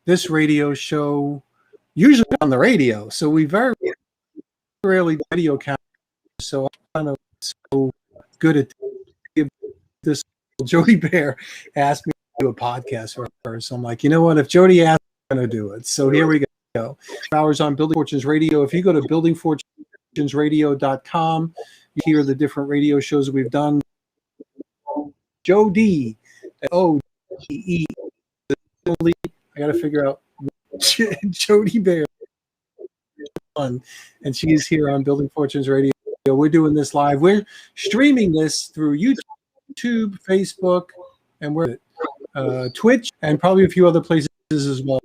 this radio show usually on the radio. So we very rarely do video cameras. So I'm kind of so good at this. Jody Baer asked me to do a podcast for her. So I'm like, you know what? If Jody asked, I'm going to do it. So here we go. Hours on Building Fortunes Radio. If you go to buildingfortunesradio.com, you hear the different radio shows we've done. Jody, O-D-E. I got to figure out Jody Baer. And she's here on Building Fortunes Radio. We're doing this live. We're streaming this through YouTube, Facebook, and we're Twitch, and probably a few other places as well.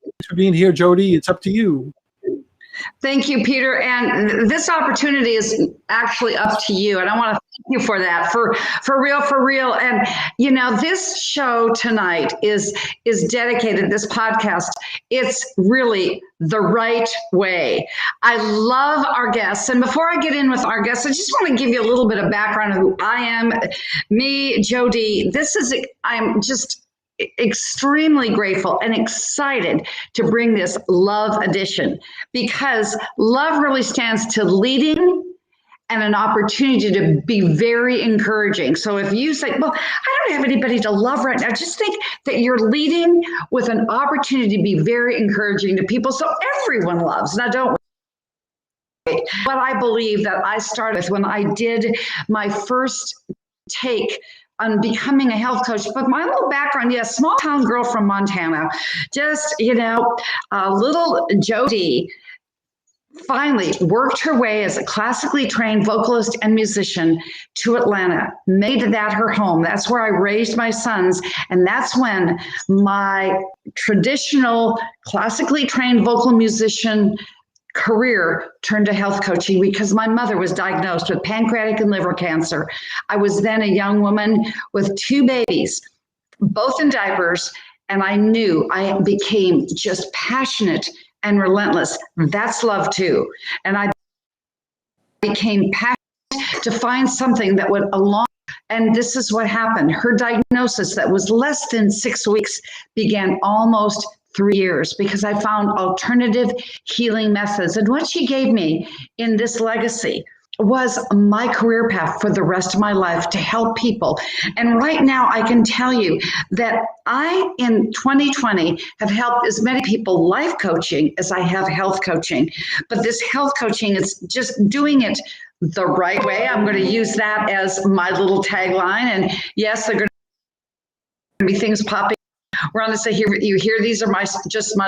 Thanks for being here, Jody. It's up to you. Thank you, Peter. And this opportunity is actually up to you. And I want to thank you for that, for real. And, you know, this show tonight is dedicated, this podcast, it's really the right way. I love our guests. And before I get in with our guests, I just want to give you a little bit of background of who I am. Me, Jody, I'm just extremely grateful and excited to bring this love edition, because love really stands to leading and an opportunity to be very encouraging. So if you say, well, I don't have anybody to love right now, just think that you're leading with an opportunity to be very encouraging to people. So everyone loves. Now, don't wait. But I believe that I started with when I did my first take on becoming a health coach. But my little background, small town girl from Montana, just, little Jody finally worked her way as a classically trained vocalist and musician to Atlanta, made that her home. That's where I raised my sons. And that's when my traditional classically trained vocal musician career turned to health coaching, because my mother was diagnosed with pancreatic and liver cancer. I was then a young woman with 2 babies, both in diapers, and I knew I became just passionate and relentless. That's love too. And I became passionate to find something that would align. And this is what happened. Her diagnosis that was less than 6 weeks began almost 3 years, because I found alternative healing methods. And what she gave me in this legacy was my career path for the rest of my life to help people. And right now I can tell you that I, in 2020, have helped as many people life coaching as I have health coaching. But this health coaching is just doing it the right way. I'm going to use that as my little tagline. And yes, there are going to be things popping around to say, here, you hear, these are my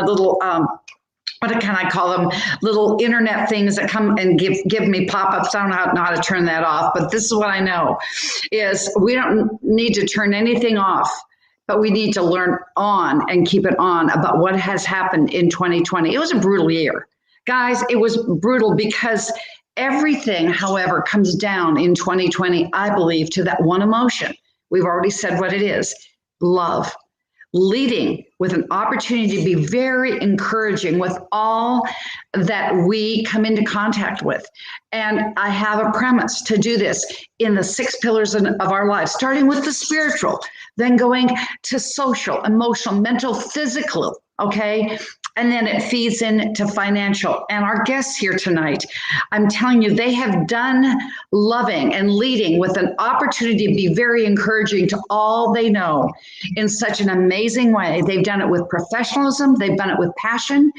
little, what can I call them? Little internet things that come and give me pop-ups. I don't know how to turn that off, but this is what I know is we don't need to turn anything off, but we need to learn on and keep it on about what has happened in 2020. It was a brutal year. Guys, it was brutal because everything, however, comes down in 2020, I believe, to that one emotion. We've already said what it is, love. Leading with an opportunity to be very encouraging with all that we come into contact with. And I have a premise to do this in the 6 pillars of our lives, starting with the spiritual, then going to social, emotional, mental, physical, okay? And then it feeds into financial. And our guests here tonight, I'm telling you, they have done loving and leading with an opportunity to be very encouraging to all they know in such an amazing way. They've done it with professionalism. They've done it with passion,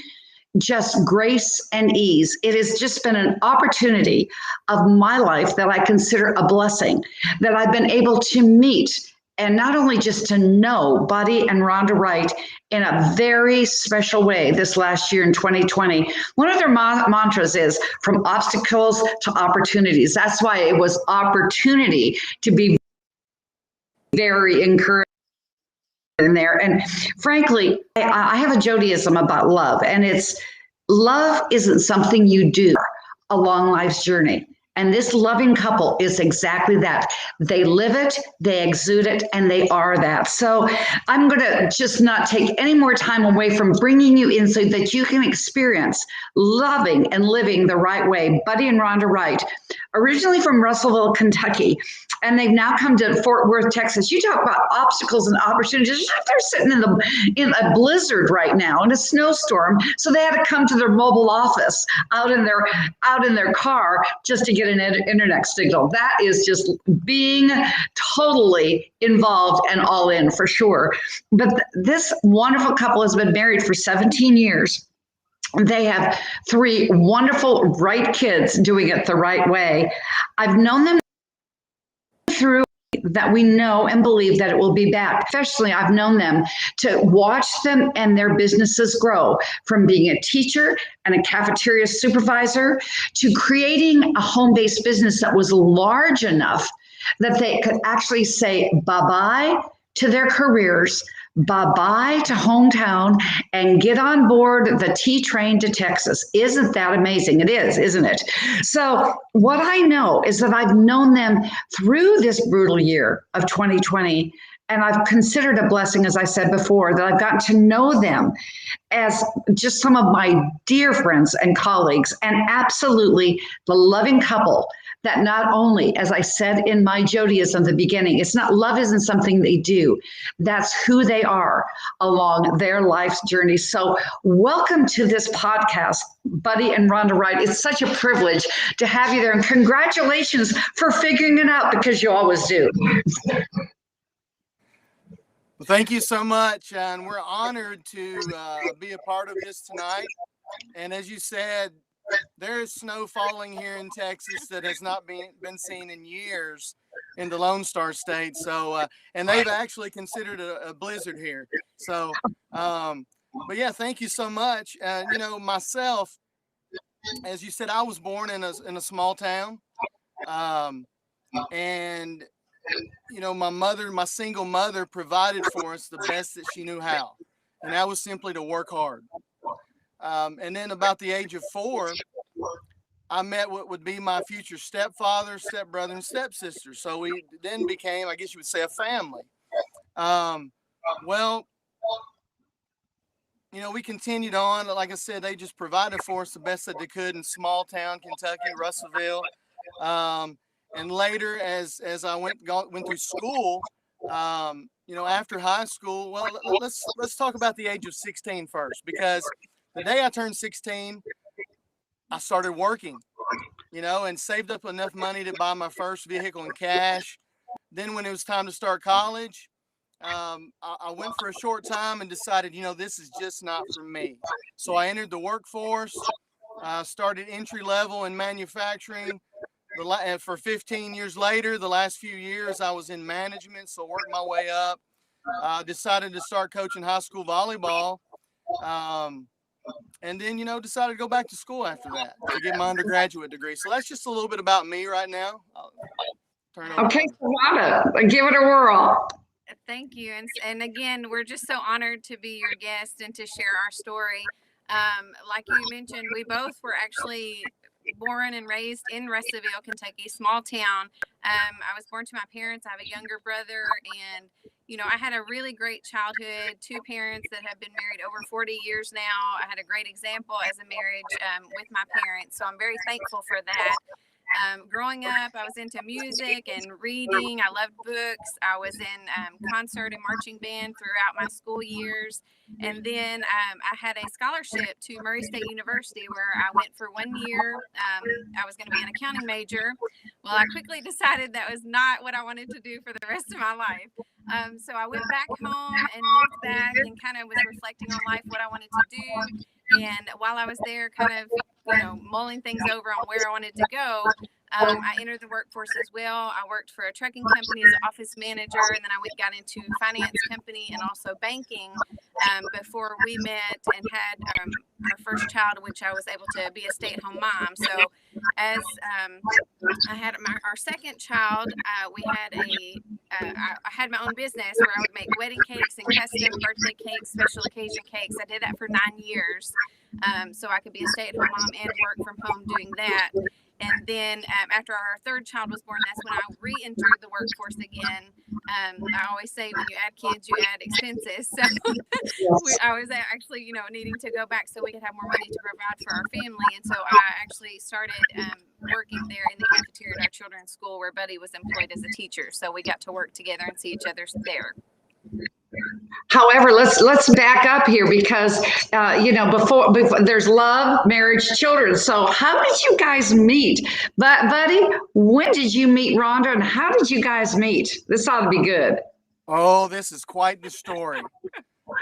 just grace and ease. It has just been an opportunity of my life that I consider a blessing, that I've been able to meet and not only just to know Buddy and Rhonda Wright in a very special way this last year in 2020. One of their mantras is from obstacles to opportunities. That's why it was opportunity to be very encouraging in there. And frankly, I have a Jodyism about love, and it's love isn't something you do along life's journey. And this loving couple is exactly that. They live it, they exude it, and they are that. So I'm going to just not take any more time away from bringing you in so that you can experience loving and living the right way. Buddy and Rhonda Wright, originally from Russellville, Kentucky, and they've now come to Fort Worth, Texas. You talk about obstacles and opportunities. They're sitting in a blizzard right now in a snowstorm, so they had to come to their mobile office out in their car just to get an internet signal. That is just being totally involved and all in for sure. But this wonderful couple has been married for 17 years. They have 3 wonderful, right kids doing it the right way. I've known them through that we know and believe that it will be back. Especially, I've known them to watch them and their businesses grow from being a teacher and a cafeteria supervisor to creating a home-based business that was large enough that they could actually say bye-bye to their careers, bye-bye to hometown, and get on board the T train to Texas. Isn't that amazing? It is, isn't it? So what I know is that I've known them through this brutal year of 2020, and I've considered a blessing, as I said before, that I've gotten to know them as just some of my dear friends and colleagues, and absolutely the loving couple that not only, as I said in my Jodyism at the beginning, it's not love isn't something they do. That's who they are along their life's journey. So welcome to this podcast, Buddy and Rhonda Wright. It's such a privilege to have you there. And congratulations for figuring it out, because you always do. Well, thank you so much. And we're honored to be a part of this tonight. And as you said, there is snow falling here in Texas that has not been seen in years in the Lone Star State. So, and they've actually considered a blizzard here. So, but yeah, thank you so much. You know, myself, as you said, I was born in a small town. And, you know, my single mother provided for us the best that she knew how. And that was simply to work hard. And then about the age of 4, I met what would be my future stepfather, stepbrother, and stepsister. So we then became, I guess you would say, a family. Well, you know, we continued on. Like I said, they just provided for us the best that they could in small town Kentucky, Russellville. And later, as I went through school, you know, after high school, well, let's talk about the age of 16 first, because the day I turned 16, I started working, you know, and saved up enough money to buy my first vehicle in cash. Then when it was time to start college, I went for a short time and decided, you know, this is just not for me. So I entered the workforce, started entry level in manufacturing. For 15 years later, the last few years, I was in management, so worked my way up. Decided to start coaching high school volleyball. And then, you know, decided to go back to school after that to get my undergraduate degree. So that's just a little bit about me right now. I'll turn it over. Okay, Rhonda, give it a whirl. Thank you. And again, we're just so honored to be your guest and to share our story. Like you mentioned, we both were actually born and raised in Russellville, Kentucky, small town. I was born to my parents. I have a younger brother, and you know, I had a really great childhood. 2 parents that have been married over 40 years now. I had a great example as a marriage with my parents, so I'm very thankful for that. Growing up, I was into music and reading. I loved books. I was in concert and marching band throughout my school years. And then I had a scholarship to Murray State University where I went for 1 year. I was going to be an accounting major. Well, I quickly decided that was not what I wanted to do for the rest of my life. So I went back home and moved back and kind of was reflecting on life, what I wanted to do. And while I was there, kind of, you know, mulling things over on where I wanted to go, I entered the workforce as well. I worked for a trucking company as an office manager, and then I got into finance company and also banking before we met and had our first child, which I was able to be a stay-at-home mom. So as I had our second child, I had my own business where I would make wedding cakes and custom birthday cakes, special occasion cakes. I did that for 9 years, so I could be a stay-at-home mom and work from home doing that. And then after our third child was born, that's when I re-entered the workforce again. I always say when you add kids, you add expenses. So I was actually, you know, needing to go back so we could have more money to provide for our family. And so I actually started working there in the cafeteria at our children's school where Buddy was employed as a teacher. So we got to work together and see each other there. However, let's back up here because before there's love, marriage, children. So how did you guys meet? But Buddy, when did you meet Rhonda, and how did you guys meet? This ought to be good. Oh, this is quite the story.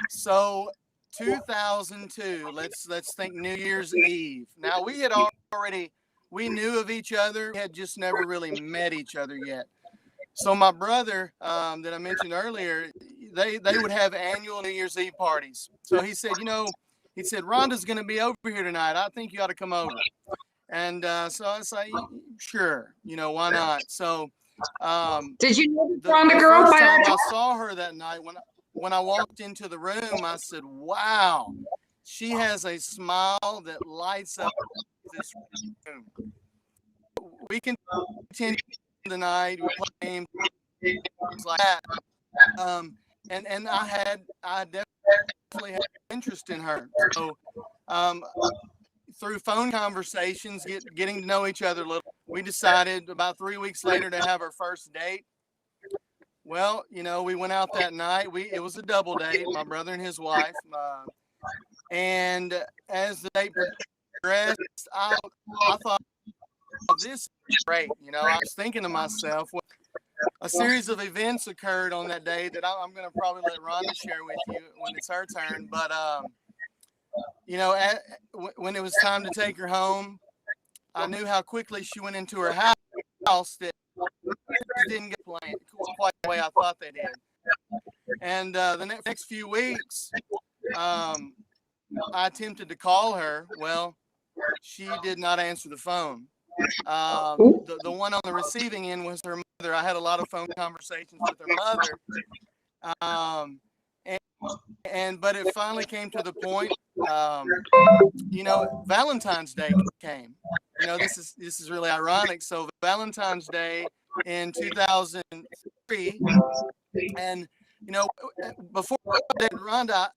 So 2002, let's think New Year's Eve. Now we knew of each other, we had just never really met each other yet. So my brother that I mentioned earlier, they would have annual New Year's Eve parties. So he said, Rhonda's going to be over here tonight. I think you ought to come over. And so I say, sure, why not? So did you know the Rhonda girl first by time that time? I saw her that night, when I walked into the room, I said, wow, she has a smile that lights up this room. We continued the night, we played games, things like that. And I definitely had interest in her. So through phone conversations, getting to know each other a little, we decided about 3 weeks later to have our first date. Well, we went out that night. It was a double date, my brother and his wife. And as the date progressed, I thought, this is great. I was thinking to myself, well, a series of events occurred on that day that I'm going to probably let Rhonda share with you when it's her turn. But, when it was time to take her home, I knew how quickly she went into her house that didn't get planned quite the way I thought they did. And the next few weeks, I attempted to call her. Well, she did not answer the phone. The one on the receiving end was her mother. I had a lot of phone conversations with her mother. But it finally came to the point, Valentine's Day came. This is really ironic. So Valentine's Day in 2003, and before I dated Rhonda,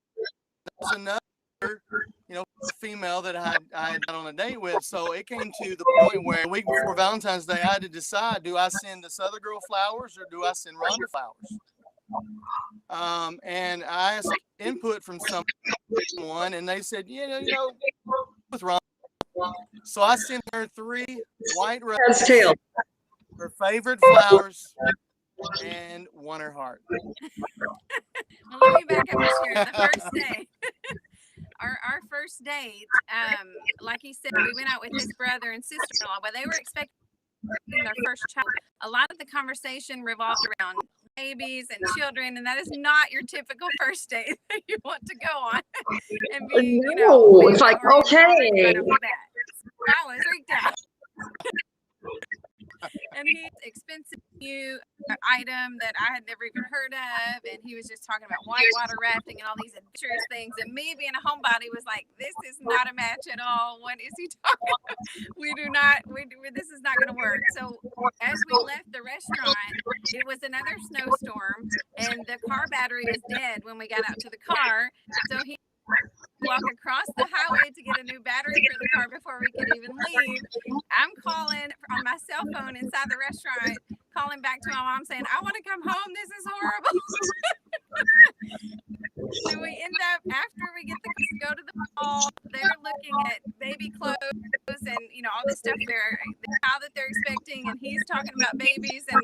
there was another female that I had got on a date with. So it came to the point where a week before Valentine's Day, I had to decide: do I send this other girl flowers or do I send Rhonda flowers? And I asked input from someone, and they said, with Rhonda. So I sent her 3 white roses, her favorite flowers, and won her heart. Well, let me back up and share the first day. Our first date, like he said, we went out with his brother and sister-in-law, but they were expecting their first child. A lot of the conversation revolved around babies and children, and that is not your typical first date that you want to go on. And be, it's like, okay. I was freaked out. And he's expensive new item that I had never even heard of, and he was just talking about whitewater rafting and all these adventurous things, and me being a homebody was like, this is not a match at all. What is he talking about? This is not going to work. So as we left the restaurant, it was another snowstorm, and the car battery was dead when we got out to the car. So he walk across the highway to get a new battery for the car before we could even leave. I'm calling on my cell phone inside the restaurant, calling back to my mom saying, I want to come home. This is horrible. So we end up, after we get the kids to go to the mall, they're looking at baby clothes and, all this stuff the child that they're expecting, and he's talking about babies, and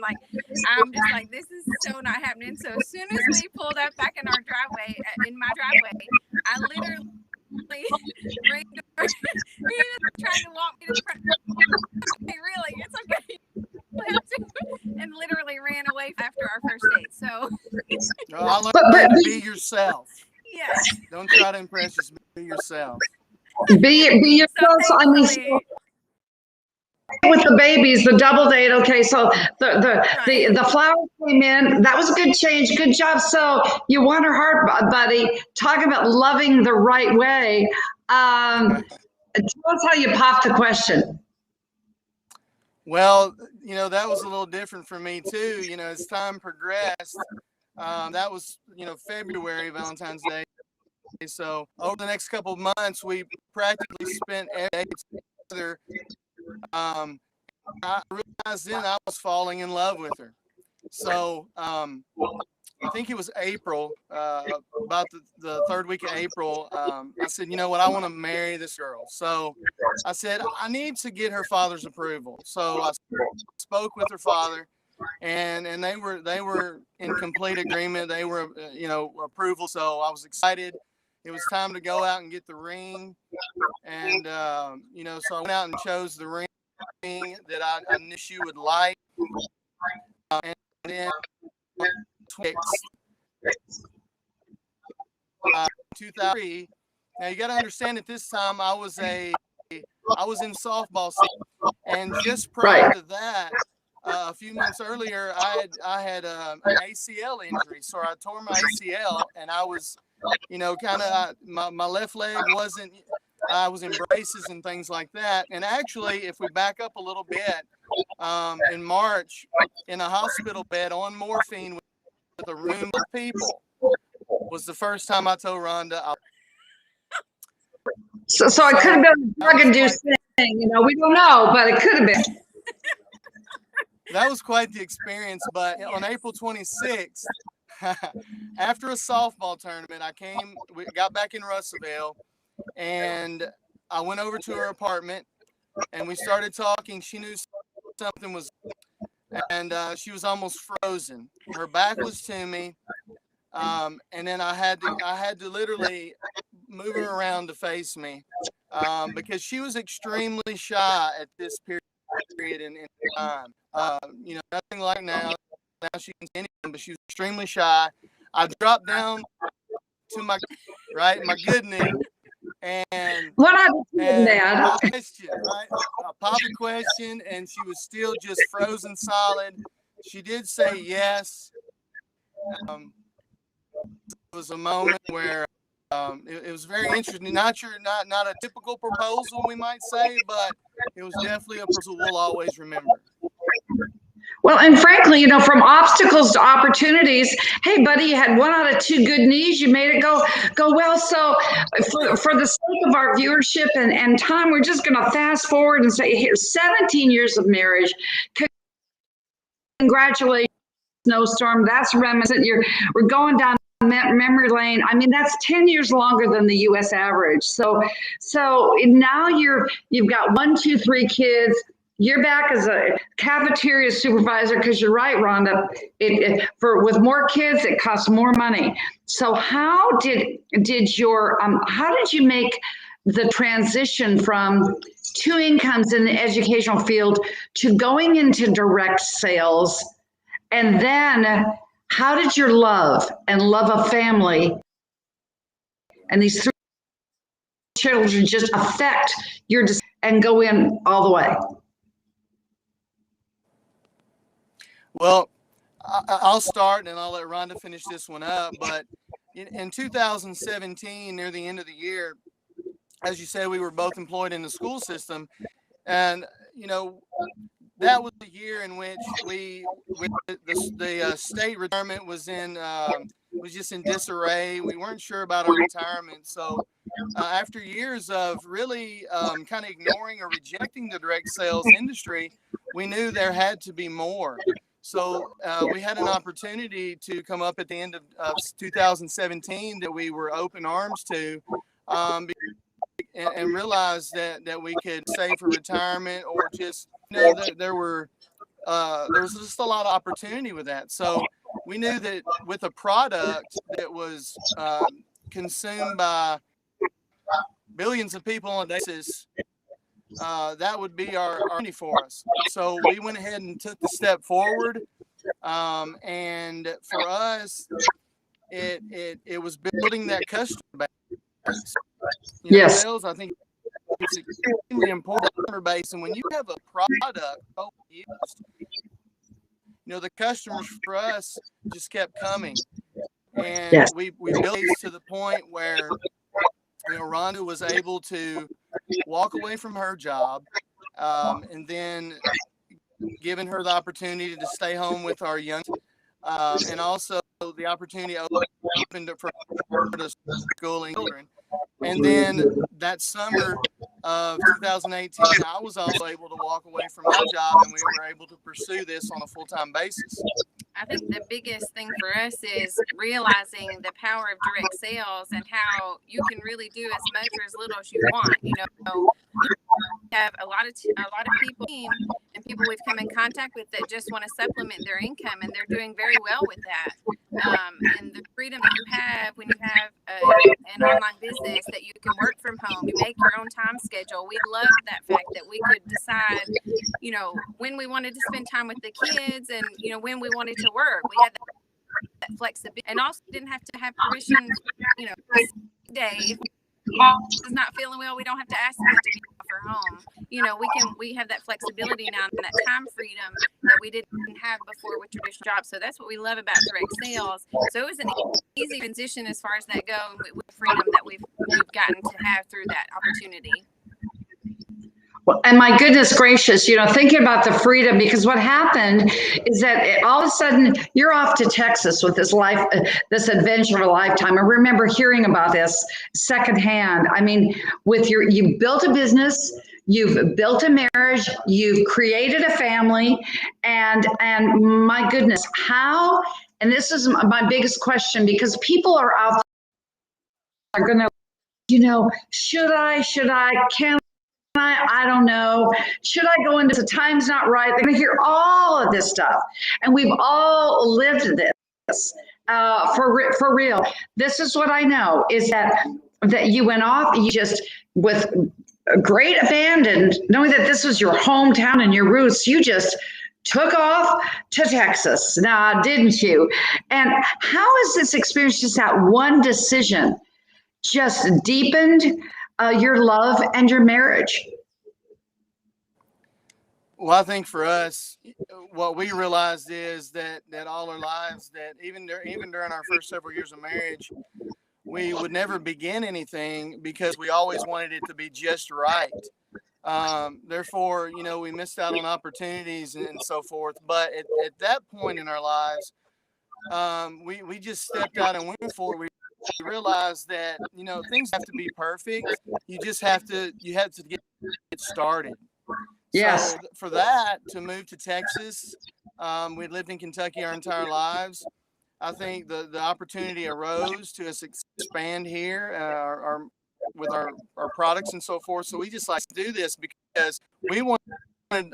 I'm just like, this is so not happening. So as soon as we pulled up back in our driveway, I literally ran over. He was trying to walk me to the front. Okay, really, it's okay. And literally ran away after our first date. So I learned to be yourself. Yes. Don't try to impress us. Be yourself. Be yourself. So I mean, with the babies, the double date. Okay, so the flowers came in. That was a good change. Good job. So you won her heart, buddy. Talk about loving the right way. Tell us how you popped the question. Well, that was a little different for me too. As time progressed, that was, February, Valentine's Day. So over the next couple of months, we practically spent every day together I realized then I was falling in love with her. So I think it was April, about the third week of April. I said, you know what, I want to marry this girl. So I said, I need to get her father's approval. So I spoke with her father, and they were in complete agreement. They were, approval. So I was excited. It was time to go out and get the ring. And, so I went out and chose the ring that I knew she would like. And then 2003. Now you got to understand, at this time I was in softball season, and just prior to that, a few months earlier, I had an ACL injury. So I tore my ACL, and I was, kind of my left leg wasn't. I was in braces and things like that. And actually, if we back up a little bit, in March, in a hospital bed on morphine with a room of people, was the first time I told Rhonda. So it could have been a drug-induced thing. We don't know, but it could have been. That was quite the experience. But on April 26th, after a softball tournament, we got back in Russellville, and I went over to her apartment, and we started talking. She knew something was, and she was almost frozen. Her back was to me, and then I had to literally move her around to face me, because she was extremely shy at this period in time. Nothing like now. Now she can say anything, but she was extremely shy. I dropped down to my good knee, and what happened, Dad? Question, right? I popped a question, and she was still just frozen solid. She did say yes. It was a moment where it was very interesting. Not a typical proposal, we might say, but it was definitely a proposal we'll always remember. Well, and frankly, from obstacles to opportunities, hey, buddy, you had 1 out of 2 good knees. You made it go well. So for the sake of our viewership and time, we're just going to fast forward and say, here's 17 years of marriage. Congratulations, Snowstorm. That's reminiscent. We're going down memory lane. I mean, that's 10 years longer than the U.S. average. So now you've got 1, 2, 3 kids. You're back as a cafeteria supervisor, because you're right, Rhonda. With more kids, it costs more money. So how did you make the transition from 2 incomes in the educational field to going into direct sales? And then how did your love of family and these 3 children just affect your decision and go in all the way? Well, I'll start, and I'll let Rhonda finish this one up. But in 2017, near the end of the year, as you said, we were both employed in the school system. And, that was the year in which the state retirement was just in disarray. We weren't sure about our retirement. So after years of really kind of ignoring or rejecting the direct sales industry, we knew there had to be more. So we had an opportunity to come up at the end of 2017 that we were open arms to, and realized that we could save for retirement, or just that there was just a lot of opportunity with that. So we knew that with a product that was consumed by billions of people on a basis, that would be our opportunity for us. So we went ahead and took the step forward, and for us, it was building that customer base. Yes. Sales, I think, it's extremely important customer base, and when you have a product used, the customers for us just kept coming, and yes. we built these to the point where Rhonda was able to walk away from her job, and then giving her the opportunity to stay home with our young, and also the opportunity opened up for her to schooling children. And then that summer, of 2018, I was also able to walk away from my job, and we were able to pursue this on a full-time basis. I think the biggest thing for us is realizing the power of direct sales and how you can really do as much or as little as you want. You know, we have a lot of people and people we've come in contact with that just want to supplement their income, and they're doing very well with that. And the freedom that you have when you have an online business, that you can work from home, you make your own time schedule. We love that fact that we could decide, you know, when we wanted to spend time with the kids, and you know, when we wanted to work. We had that flexibility, and also didn't have to have permission, you know, day. If is not feeling well, we don't have to ask them to be off or home. You know, we have that flexibility now and that time freedom that we didn't have before with traditional jobs. So that's what we love about direct sales. So it was an easy transition as far as that go, with freedom that we've gotten to have through that opportunity. Well, and my goodness gracious, you know, thinking about the freedom, because what happened is that all of a sudden you're off to Texas with this this adventure of a lifetime. I remember hearing about this secondhand. I mean, you built a business, you've built a marriage, you've created a family, and my goodness, how, and this is my biggest question, because people are out there are going to, you know, should I, can I don't know. Should I go into the time's not right? They're going to hear all of this stuff. And we've all lived this for real. This is what I know, is that you went off, you just, with great abandon, knowing that this was your hometown and your roots, you just took off to Texas. Now, didn't you? And how has this experience, just that one decision, just deepened your love and your marriage? Well, I think for us, what we realized is that all our lives, that even during our first several years of marriage, we would never begin anything because we always wanted it to be just right. Therefore, you know, we missed out on opportunities and so forth. But at that point in our lives, we just stepped out and went for it. We realized that, you know, things have to be perfect. You have to get started. Yes. So for that, to move to Texas, we'd lived in Kentucky our entire lives. I think the opportunity arose to us expand here with our products and so forth. So we just like to do this because we wanted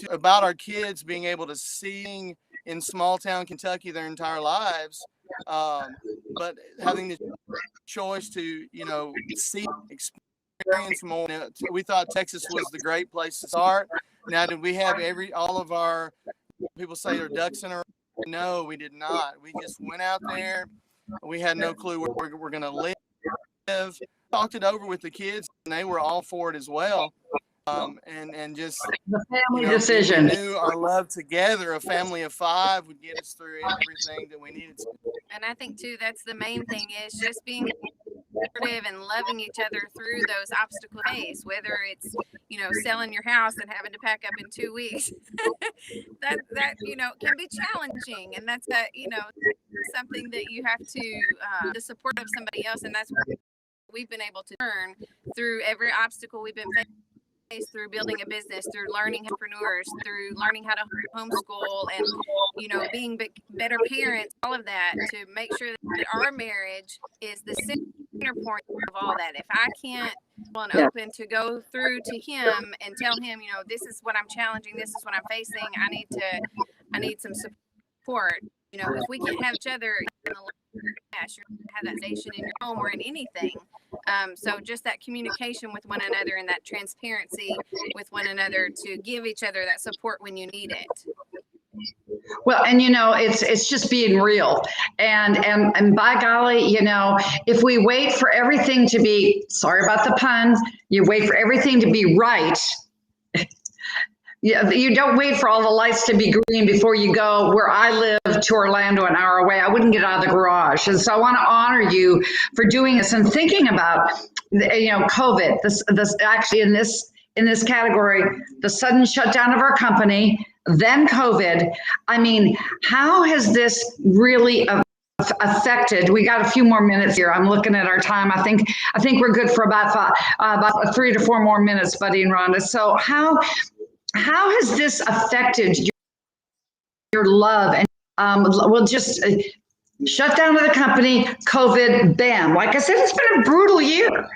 about our kids being able to see in small town Kentucky their entire lives, but having the choice to, you know, see, experience more. We thought Texas was the great place to start. Now, did we have all of our, people say, their ducks in a row? No, we did not. We just went out there. We had no clue where we're going to live. Talked it over with the kids, and they were all for it as well. And just the family, you know, decision. We knew our love together, a family of 5, would get us through everything that we needed to. And I think too, that's the main thing, is just being supportive and loving each other through those obstacle days, whether it's, you know, selling your house and having to pack up in 2 weeks. that you know, can be challenging, and that's you know, something that you have to the support of somebody else, and that's what we've been able to learn through every obstacle we've been facing, through building a business, through learning entrepreneurs, through learning how to homeschool, and, you know, being better parents, all of that, to make sure that our marriage is the center point of all that. If I can't open to go through to him and tell him, you know, this is what I'm challenging, this is what I'm facing, I need some support. You know, if we can't have each other in the last, you have that station in your home or in anything. So just that communication with one another and that transparency with one another to give each other that support when you need it. Well, and you know, it's just being real, and by golly, you know, if we wait for everything to be, sorry about the pun, you wait for everything to be right. Yeah, you don't wait for all the lights to be green before you go. Where I live to Orlando, an hour away, I wouldn't get out of the garage. And so I want to honor you for doing this and thinking about, you know, COVID. This actually in this category, the sudden shutdown of our company, then COVID. I mean, how has this really affected. We got a few more minutes here. I'm looking at our time. I think we're good for about 3 to 4 more minutes, Buddy and Rhonda. So how has this affected your love? And we'll just shut down to the company, COVID, bam. Like I said, it's been a brutal year.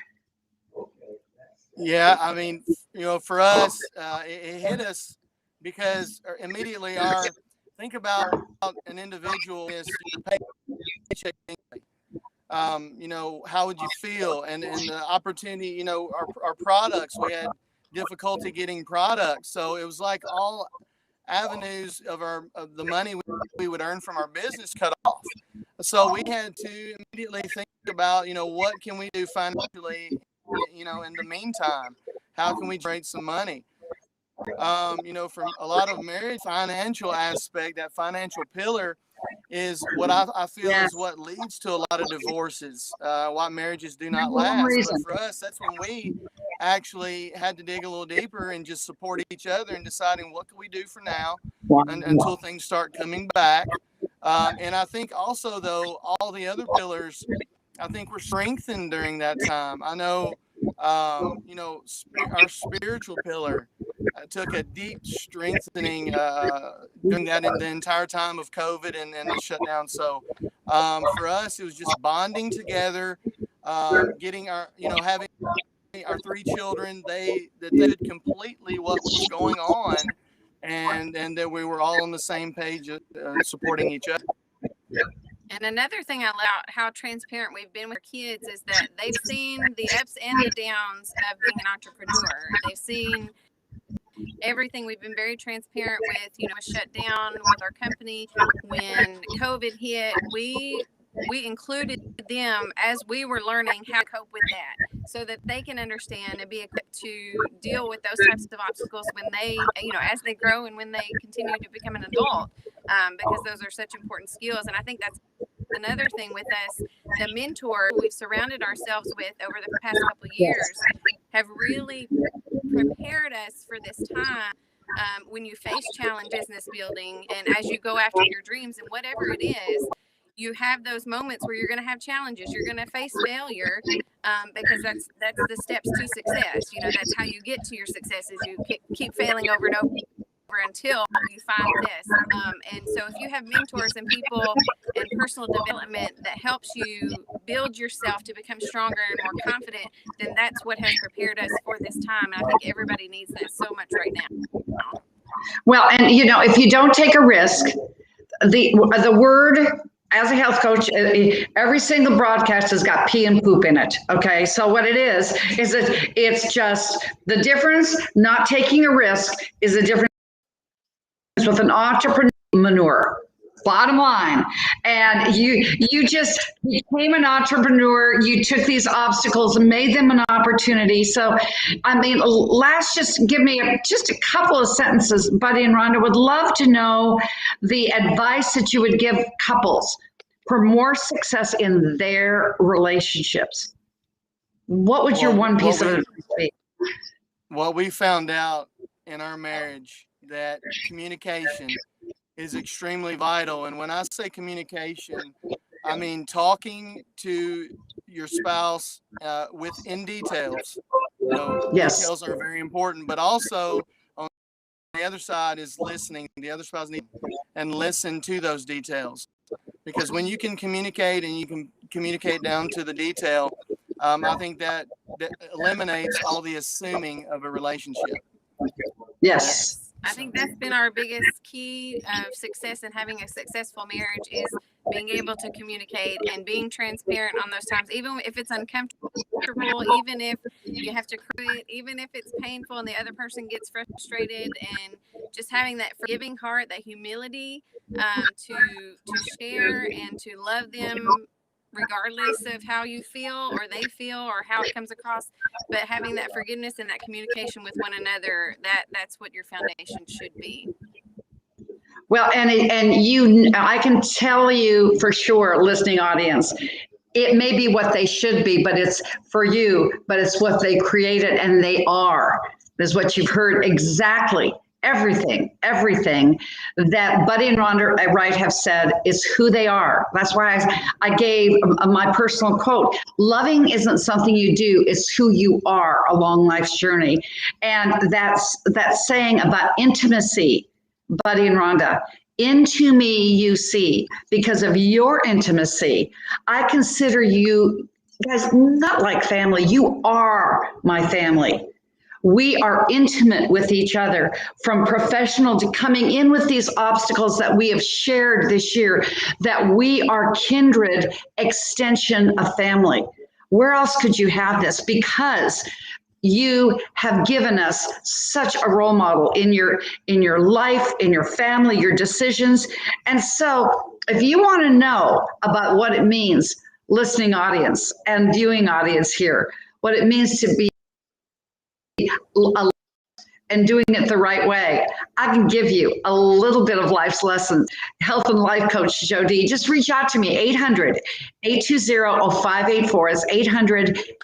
Yeah, I mean, for us, it hit us because immediately think about an individual is your paycheck. How would you feel? And the opportunity, our products, we had difficulty getting products. So it was like all avenues of the money we would earn from our business cut off. So we had to immediately think about, what can we do financially, in the meantime, how can we generate some money? From a lot of marriage financial aspect, that financial pillar is what I feel is what leads to a lot of divorces, why marriages do not last. But for us, that's when we actually had to dig a little deeper and just support each other and deciding what can we do for now until things start coming back. And I think also, though, all the other pillars, I think were strengthened during that time. I know, our spiritual pillar took a deep strengthening during the entire time of COVID and the shutdown. So for us, it was just bonding together, getting having our 3 children, that they did completely what was going on, and that we were all on the same page, supporting each other. And another thing I love how transparent we've been with our kids is that they've seen the ups and the downs of being an entrepreneur. They've seen everything. We've been very transparent with, a shutdown with our company. When COVID hit, we included them as we were learning how to cope with that, so that they can understand and be equipped to deal with those types of obstacles when they, as they grow and when they continue to become an adult, because those are such important skills. And I think that's another thing with us. The mentors we've surrounded ourselves with over the past couple of years have really prepared us for this time. When you face challenge business building, and as you go after your dreams and whatever it is, you have those moments where you're going to have challenges. You're going to face failure, because that's the steps to success. That's how you get to your success, is you keep failing over and over until you find this. And so if you have mentors and people and personal development that helps you build yourself to become stronger and more confident, then that's what has prepared us for this time. And I think everybody needs that so much right now. Well, and if you don't take a risk, the word, as a health coach, every single broadcast has got pee and poop in it. Okay. So what it is that it's just the difference. Not taking a risk is the difference with an entrepreneur. Bottom line. And you just became an entrepreneur. You took these obstacles and made them an opportunity. So, just give me just a couple of sentences. Buddy and Rhonda, would love to know the advice that you would give couples for more success in their relationships. What would your one piece of advice be? What we found out in our marriage, that communication is extremely vital. And when I say communication, I mean talking to your spouse within details. Yes. Details are very important, but also on the other side is listening. The other spouse needs and listen to those details, because when you can communicate and you can communicate down to the detail, I think that eliminates all the assuming of a relationship. Yes. I think that's been our biggest key of success in having a successful marriage, is being able to communicate and being transparent on those times, even if it's uncomfortable, even if you have to quit, even if it's painful and the other person gets frustrated, and just having that forgiving heart, that humility, to share and to love them regardless of how you feel or they feel or how it comes across, but having that forgiveness and that communication with one another, that's what your foundation should be. Well, I can tell you for sure, listening audience, it may be what they should be, but it's for you, but it's what they created and they are, is what you've heard exactly everything that Buddy and Rhonda Wright have said is who they are. That's why I gave my personal quote. Loving isn't something you do, it's who you are along life's journey. And that's that saying about intimacy, Buddy and Rhonda. Into me you see. Because of your intimacy, I consider you guys not like family. You are my family. We are intimate with each other, from professional to coming in with these obstacles that we have shared this year, that we are kindred extension of family. Where else could you have this? Because you have given us such a role model in your life, in your family, your decisions. And so if you want to know about what it means, listening audience and viewing audience here, what it means to be and doing it the right way, I can give you a little bit of life's lessons. Health and life coach Joe Dee. Just reach out to me, 800-820-0584. It's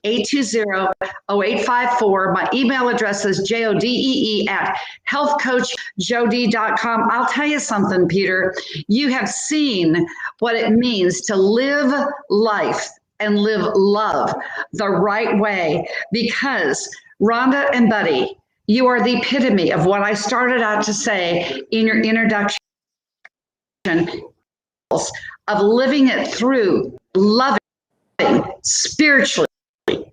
800-820-0854. My email address is jodee@healthcoachjodee.com. I'll tell you something, Peter. You have seen what it means to live life and live love the right way, because Rhonda and Buddy, you are the epitome of what I started out to say in your introduction of living it through, loving spiritually,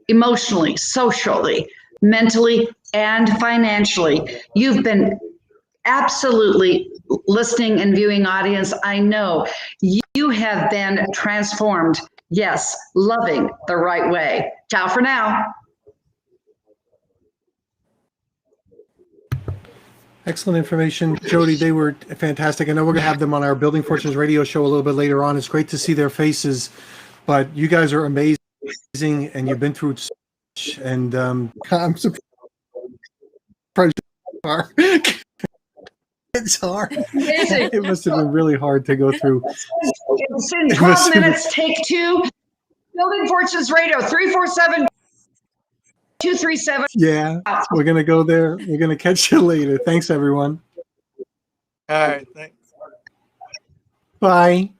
emotionally, socially, mentally, and financially. You've been absolutely listening and viewing audience. I know you have been transformed. Yes, loving the right way. Ciao for now. Excellent information, Jody. They were fantastic. I know we're going to have them on our Building Fortunes radio show a little bit later on. It's great to see their faces, but you guys are amazing, and you've been through so much, and I'm surprised it's hard. It must have been really hard to go through. It's in 12 minutes, take two. Building Fortunes radio, 347-237. Yeah, we're going to go there. We're going to catch you later. Thanks, everyone. All right, thanks. Bye.